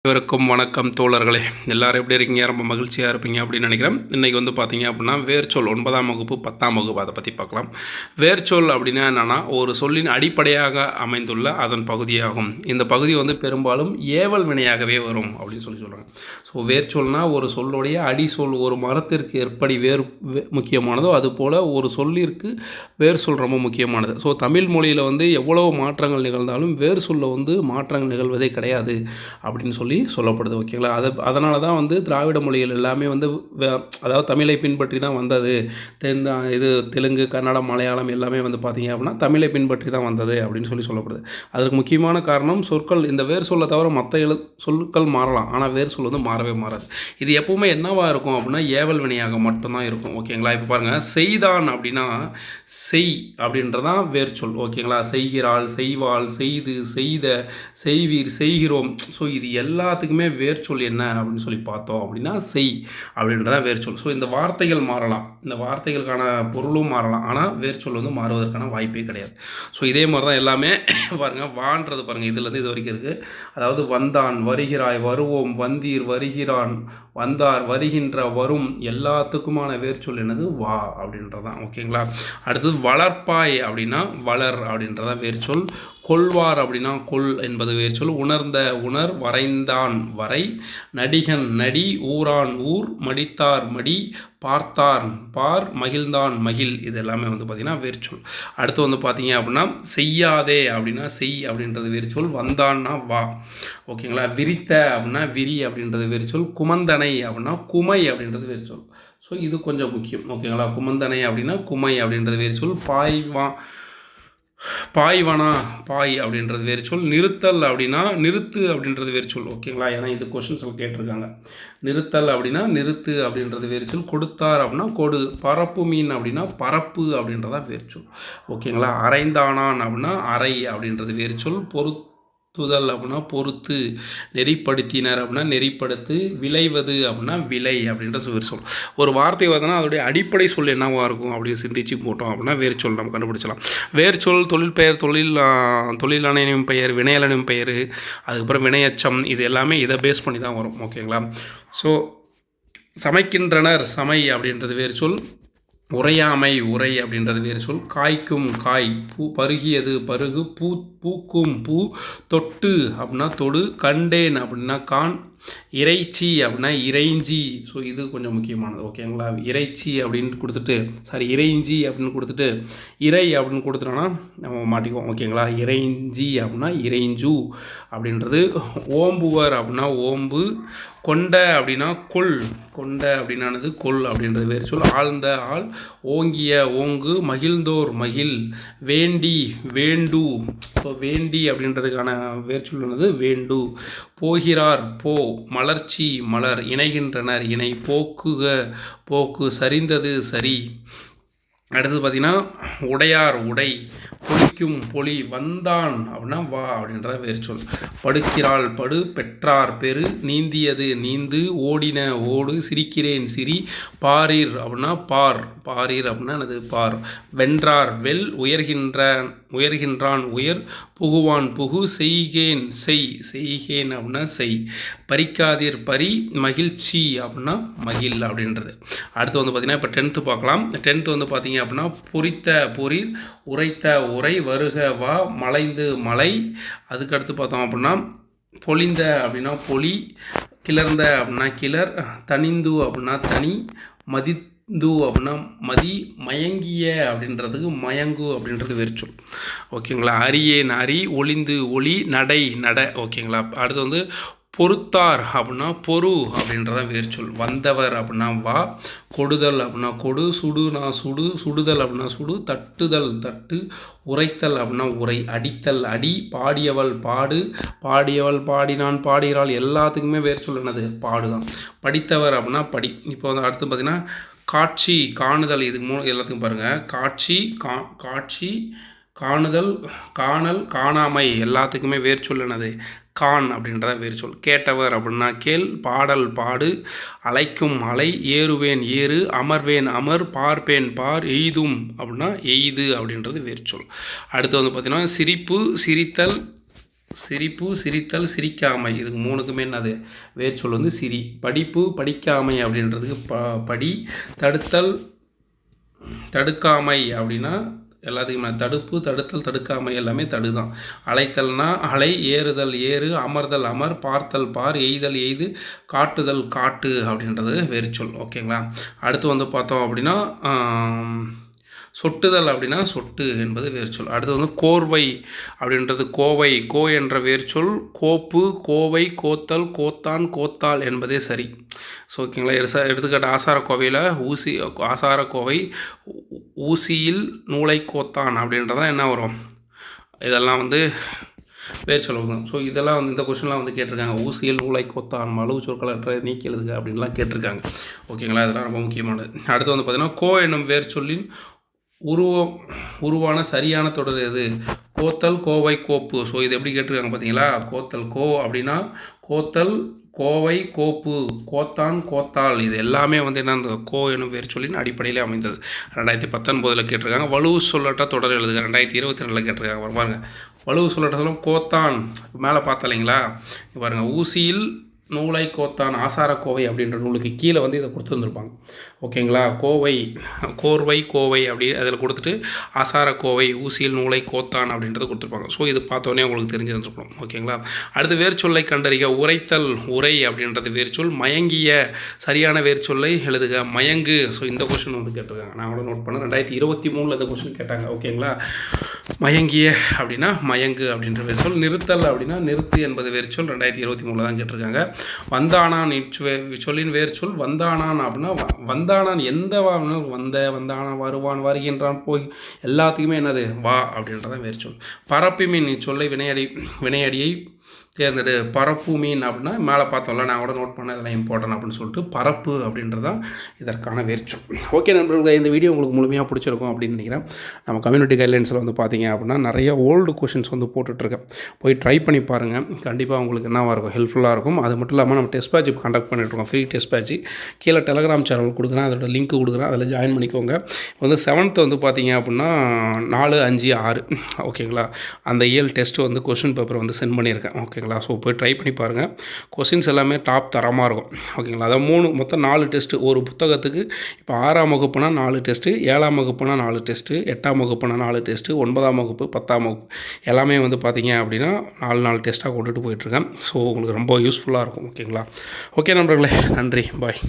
அனைவருக்கும் வணக்கம் தோழர்களே. எல்லோரும் எப்படி இருக்கீங்க? ரொம்ப மகிழ்ச்சியாக இருப்பீங்க அப்படின்னு நினைக்கிறேன். இன்றைக்கி பார்த்தீங்க அப்படின்னா வேர்ச்சொல் 9ஆம் வகுப்பு 10ஆம் வகுப்பு அதை பற்றி பார்க்கலாம். வேர்ச்சொல் அப்படின்னா என்னென்னா ஒரு சொல்லின் அடிப்படையாக அமைந்துள்ள அதன் பகுதியாகும். இந்த பகுதி பெரும்பாலும் ஏவல் வினையாகவே வரும் அப்படின்னு சொல்கிறாங்க. ஸோ வேர்ச்சொல்னால் ஒரு சொல்லுடைய அடிசொல் ஒரு மரத்திற்கு எப்படி முக்கியமானதோ அதுபோல் ஒரு சொல்லிற்கு வேர் சொல் ரொம்ப முக்கியமானது. ஸோ தமிழ் மொழியில் எவ்வளோ மாற்றங்கள் நிகழ்ந்தாலும் வேர் சொல்ல மாற்றங்கள் நிகழ்வதே கிடையாது அப்படின்னு சொல்லப்படுது. ஓகேங்களா? அதனால தான் திராவிட மொழிகள் எல்லாமே அதாவது தமிழை பின்பற்றி தான் வந்தது. தெலுங்கு, கன்னடம், மலையாளம் எல்லாமே பார்த்தீங்க அப்படின்னா தமிழை பின்பற்றி தான் வந்தது அப்படின்னு சொல்லப்படுது. அதற்கு முக்கியமான காரணம் சொற்கள். இந்த வேர் சொல்லை தவிர மற்ற சொற்கள் மாறலாம், ஆனால் வேர் சொல் மாறவே மாறாது. இது எப்பவுமே என்னவா இருக்கும் அப்படின்னா ஏவல் வினையாக மட்டும்தான் இருக்கும். ஓகேங்களா? இப்போ பாருங்கள், செய்தான் அப்படின்னா செய் அப்படின்றதான் வேர் சொல். ஓகேங்களா? செய்கிறாள், செய்வாள், செய்து, செய்த, செய்வீர், செய்கிறோம். ஸோ இது எல்லாத்துக்குமே வேர்ச்சொல் என்ன அப்படின்னு சொல்லி பார்த்தோம் அப்படின்னா செய் அப்படின்றதான் வேர்ச்சொல். ஸோ இந்த வார்த்தைகள் மாறலாம், இந்த வார்த்தைகளுக்கான பொருளும் மாறலாம், ஆனால் வேர்ச்சொல் மாறுவதற்கான வாய்ப்பே கிடையாது. ஸோ இதே மாதிரி தான் எல்லாமே பாருங்கள். வான்றது பாருங்கள், இதுலேருந்து இது வரைக்கும் இருக்குது. அதாவது வந்தான், வருகிறாய், வருவோம், வந்தீர், வருகிறான், வந்தார், வருகின்ற, வரும் எல்லாத்துக்குமான வேர்ச்சொல் என்னது? வா அப்படின்றதான். ஓகேங்களா? அடுத்தது வளர்ப்பாய் அப்படின்னா வளர் அப்படின்றதான் வேர்ச்சொல். கொள்வார் அப்படின்னா கொள் என்பது வேர்ச்சொல். உணர்ந்த உணர், வரைந்தான் வரை, நடிகன் நடி, ஊரான் ஊர், மடித்தார் மடி, பார்த்தார் பார், மகிழ்ந்தான் மகிழ். இது எல்லாமே பார்த்திங்கன்னா வேர்ச்சொல். அடுத்து பார்த்தீங்க அப்படின்னா செய்யாதே அப்படின்னா செய் அப்படின்றது வேர்ச்சொல். வந்தான்னா வா. ஓகேங்களா? விரித்த அப்படின்னா விரி அப்படின்றது வேர்ச்சொல். குமந்தனை அப்படின்னா குமை அப்படின்றது வேர்ச்சொல். ஸோ இது கொஞ்சம் முக்கியம். ஓகேங்களா? குமந்தனை அப்படின்னா குமை அப்படின்றது வேர்ச்சொல். பாய்வனா பாய் அப்படின்றது வேறு சொல். நிறுத்தல் அப்படின்னா நிறுத்து அப்படின்றது வேறு சொல். ஓகேங்களா? ஏன்னா இது கொஷின்ஸ் கேட்டிருக்காங்க. நிறுத்தல் அப்படின்னா நிறுத்து அப்படின்றது வேறு சொல். கொடுத்தார் அப்படின்னா கொடு. பரப்பு மீன் அப்படின்னா பரப்பு அப்படின்றதா வேறு சொல். ஓகேங்களா? அரைந்தானான் அப்படின்னா அரை அப்படின்றது வேறு சொல். பொறுத்துதல் அப்படின்னா பொறுத்து. நெறிப்படுத்தினர் அப்படின்னா நெறிப்படுத்து. விளைவது அப்படின்னா விளை அப்படின்றது வேறு சொல். ஒரு வார்த்தை பார்த்தோன்னா அதோடைய அடிப்படை சொல் என்னவாக இருக்கும் அப்படின்னு சிந்திச்சு போட்டோம் அப்படின்னா வேறு சொல் நம்ம கண்டுபிடிச்சலாம். வேறு சொல் தொழில் பெயர், தொழிலானையும் பெயர், வினையலனும் பெயர், அதுக்கப்புறம் வினையச்சம், இது எல்லாமே இதை பேஸ் பண்ணி தான் வரும். ஓகேங்களா? ஸோ சமைக்கின்றனர் சமை அப்படின்றது வேறு சொல். உரையாமை உரை அப்படின்றது வேறு சொல். காய்க்கும் காய். பருகியது பருகு. பூக்கும் பூ. தொட்டு அப்படின்னா தொடு. கண்டேன் அப்படின்னா கான். இறைச்சி அப்படின்னா இறைஞ்சி. ஸோ இது கொஞ்சம் முக்கியமானது. ஓகேங்களா? இறைச்சி அப்படின்னு கொடுத்துட்டு இறைஞ்சி அப்படின்னு கொடுத்துட்டு இறை அப்படின்னு கொடுத்துட்டோன்னா நம்ம மாட்டிக்குவோம். ஓகேங்களா? இறைஞ்சி அப்படின்னா இறைஞ்சு அப்படின்றது. ஓம்புவர் அப்படின்னா ஓம்பு. கொண்ட அப்படின்னா கொல். கொண்ட அப்படின்னானது கொல் அப்படின்றது வேறு சொல். ஆழ்ந்த ஆள். ஓங்கிய ஓங்கு. மகிழ்ந்தோர் மகிழ். வேண்டி வேண்டு. ஸோ வேண்டி அப்படின்றதுக்கான வேறு சொல்லானது வேண்டு. போகிறார் போ. மலர்ச்சி மலர். இணைகின்றனர் இணை. போக்குக போக்கு. சரிந்தது சரி. அடுத்தது பார்த்திங்கன்னா உடையார் உடை. பொழிக்கும் பொலி. வந்தான் அப்படின்னா வா அப்படின்றத வேறு சொல். படுக்கிறாள் படு. பெற்றார் பெரு. நீந்தியது நீந்து. ஓடின ஓடு. சிரிக்கிறேன் சிரி. பாரீர் அப்படின்னா பார். பாரீர் அப்படின்னா எனது பார். வென்றார் வெல். உயர்கின்றான் உயர். புகுவான் புகு. செய்கேன் செய். செய்கேன் அப்படின்னா செய். பறிக்காதீர் பறி. மகிழ்ச்சி அப்படின்னா மகிழ் அப்படின்றது. அடுத்து பார்த்திங்கன்னா இப்போ 10th பார்க்கலாம். 10th பார்த்திங்க அப்படின்னா பொறித்த பொறீர். உரைத்த உரை. வருக வா. மலைந்து மலை. அதுக்கடுத்து பார்த்தோம் அப்படின்னா பொழிந்த அப்படின்னா பொலி. கிளர்ந்த அப்படின்னா கிளர். தனிந்து அப்படின்னா தனி. மதிந்து அப்படின்னா மதி. மயங்கிய அப்படின்றதுக்கு மயங்கு அப்படின்றது வேறு சொல். ஓகேங்களா? அரியேன் அரி. ஒளிந்து ஒளி. நடை நட. ஓகேங்களா? அடுத்து பொறுத்தார் அப்படின்னா பொறு அப்படின்றதான் வேறு சொல். வந்தவர் அப்படின்னா வா. கொடுதல் அப்படின்னா கொடு. சுடுனா சுடு. சுடுதல் அப்படின்னா சுடு. தட்டுதல் தட்டு. உரைத்தல் அப்படின்னா உரை. அடித்தல் அடி. பாடியவள் பாடு. பாடியவள் பாடினான் பாடுகிறாள் எல்லாத்துக்குமே வேறு சொல் என்னது? பாடுதான். படித்தவர் அப்படின்னா படி. இப்போ அடுத்து பார்த்திங்கன்னா காட்சி காணுதல். இதுக்கு எல்லாத்துக்கும் பாருங்கள். காட்சி காட்சி காணுதல் காணல் காணாமை எல்லாத்துக்குமே வேறு சொல் என்னது? கான் அப்படின்றத வேறு சொல். கேட்டவர் அப்படின்னா கேள். பாடல் பாடு. அழைக்கும் அலை. ஏறுவேன் ஏறு. அமர்வேன் அமர். பார்ப்பேன் பார். எய்தும் அப்படின்னா எய்து அப்படின்றது வேறு சொல். அடுத்து பார்த்திங்கன்னா சிரிப்பு சிரித்தல் சிரிப்பு, சிரித்தல், சிரிக்காமை. இதுக்கு 3க்குமே என்னது வேர்ச்சொல் வந்து சிரி. படிப்பு, படிக்காமை அப்படின்றதுக்கு படி. தடுத்தல், தடுக்காமை அப்படின்னா எல்லாத்துக்குமே தடுப்பு, தடுத்தல், தடுக்காமை எல்லாமே தடுதான். அழைத்தல்னா அலை, ஏறுதல் ஏறு, அமர்தல் அமர், பார்த்தல் பார், எய்தல் எய்து, காட்டுதல் காட்டு அப்படின்றது வேர்ச்சொல். ஓகேங்களா. அடுத்து வந்து பார்த்தோம் அப்படின்னா சொட்டுதல் அப்படின்னா சொட்டு என்பது வேர்ச்சொல். அடுத்து வந்து கோர்வை அப்படின்றது கோவை. கோ என்ற வேர்ச்சொல். கோப்பு, கோவை, கோத்தல், கோத்தான், கோத்தால் என்பதே சரி. ஸோ ஓகேங்களா. எடுத்துக்காட்டு ஆசாரக்கோவையில் ஆசாரக்கோவை ஊசியில் நூலை கோத்தான் அப்படின்றதான் என்ன வரும். இதெல்லாம் வந்து வேர்ச்சொல் வரும். ஸோ இதெல்லாம் வந்து இந்த கொஸ்டின்லாம் வந்து கேட்டிருக்காங்க. ஊசியில் நூலை கோத்தான், மழுவு சொற்களற்ற நீக்கி எழுதுக அப்படின்லாம் கேட்டிருக்காங்க. ஓகேங்களா. இதெல்லாம் ரொம்ப முக்கியமானது. அடுத்து வந்து பார்த்திங்கன்னா கோ என்னும் வேர்ச்சொல்லின் உருவான சரியான தொடர் எது. கோத்தல், கோவை, கோப்பு. ஸோ இது எப்படி கேட்டிருக்காங்க பார்த்தீங்களா. கோத்தல் கோ அப்படின்னா கோத்தல், கோவை, கோப்பு, கோத்தான், கோத்தால். இது எல்லாமே வந்து என்ன அந்த கோ எனும் வேர்ச்சொல்லின் அடிப்படையில் அமைந்தது. 2019 கேட்டிருக்காங்க. வலுவு சொல்லட்ட தொடர் எழுதுக. 2022 கேட்டிருக்காங்க. பாருங்க வலுவு சொல்லட்ட சொல்லும் கோத்தான் மேலே பார்த்தலைங்களா. பாருங்கள் ஊசியில் நூலை கோத்தான் ஆசாரக்கோவை அப்படின்ற நூலுக்கு கீழே வந்து இதை கொடுத்துருந்துருப்பாங்க. ஓகேங்களா. கோவை கோர்வை கோவை அப்படி அதில் கொடுத்துட்டு ஆசாரக்கோவை ஊசியில் நூலை கோத்தான் அப்படின்றத கொடுத்துருப்பாங்க. ஸோ இது பார்த்தோன்னே உங்களுக்கு தெரிஞ்சிருந்துருக்கணும். ஓகேங்களா. அடுத்து வேர்ச்சொல்லை கண்டறிக. உரைத்தல் உரை அப்படின்றது வேர்ச்சொல். மயங்கிய சரியான வேர்ச்சொல்லை எழுதுக. மயங்கு. ஸோ இந்த கொஸ்டின் வந்து கேட்டிருக்காங்க. நான் கூட நோட் பண்ணேன். 2023 இந்த கொஸ்டின் கேட்டாங்க. ஓகேங்களா. மயங்கிய அப்படின்னா மயங்கு அப்படின்ற வேர்ச்சொல். நிறுத்தல் அப்படின்னா நிறுத்து என்பது வேர்ச்சொல். 2023 தான் கேட்டிருக்காங்க. வந்தானான் சொல்லின் வேர்ச்சொல். வந்தானான் அப்படின்னா வந்தானான் எந்த வந்தானான் வருவான் வருகின்றான் போய் எல்லாத்துக்குமே என்னது வா அப்படின்றதான் வேர்ச்சொல். பரப்பி மீன் இச்சொல்லை வினையடியை தேர்ந்தெடு. பரப்பு மீன் அப்படின்னா மேலே பார்த்தோம்ல நான் கூட நோட் பண்ண இதெல்லாம் இம்பார்ட்டன்ட் அப்படின்னு சொல்லிட்டு பரப்பு அப்படின்றதான் இதற்கான வேர்ச்சொல். ஓகே நண்பர்களே, இந்த வீடியோ உங்களுக்கு முழுமையாக பிடிச்சிருக்கும் அப்படின்னு நினைக்கிறேன். நம்ம கம்யூனிட்டி கைட்லைன்ஸில் வந்து பார்த்தீங்க அப்படின்னா நிறைய ஓல்டு கொஷின்ஸ் வந்து போட்டுட்ருக்கேன். போய் ட்ரை பண்ணி பாருங்கள். கண்டிப்பாக உங்களுக்கு என்னவாக இருக்கும், ஹெல்ப்ஃபுல்லாக இருக்கும். அது மட்டும் இல்லாமல் நம்ம டெஸ்ட் பேட்ச் கண்டக்ட் பண்ணிட்டுருக்கோம். ஃப்ரீ டெஸ்ட் பேட்ச் கீழே டெலகிராம் சேனல் கொடுக்குறேன். அதோட லிங்க் கொடுக்குறேன். அதில் ஜாயின் பண்ணிக்கோங்க. வந்து 7th வந்து பார்த்தீங்க அப்படின்னா 4, 5, 6 ஓகேங்களா. அந்த இயல் டெஸ்ட்டு வந்து கொஷின் பேப்பர் வந்து சென்ட் பண்ணியிருக்கேன். ஓகேங்களா. ஸோ போய் ட்ரை பண்ணி பாருங்கள். கொஸ்டின்ஸ் எல்லாமே டாப் தரமாக இருக்கும். ஓகேங்களா. அதாவது மொத்தம் 4 டெஸ்ட்டு ஒரு புத்தகத்துக்கு. இப்போ 6ஆம் வகுப்புனா 4 டெஸ்ட்டு, 7ஆம் வகுப்புனா 4 டெஸ்ட்டு, 8ஆம் வகுப்புனா 4 டெஸ்ட்டு, 9ஆம் வகுப்பு, 10ஆம் வகுப்பு எல்லாமே வந்து பார்த்தீங்க அப்படின்னா 4 டெஸ்ட்டாக கொண்டுட்டு போயிட்டுருக்கேன். ஸோ உங்களுக்கு ரொம்ப யூஸ்ஃபுல்லாக இருக்கும். ஓகேங்களா. ஓகே நண்பர்களே, நன்றி, பாய்.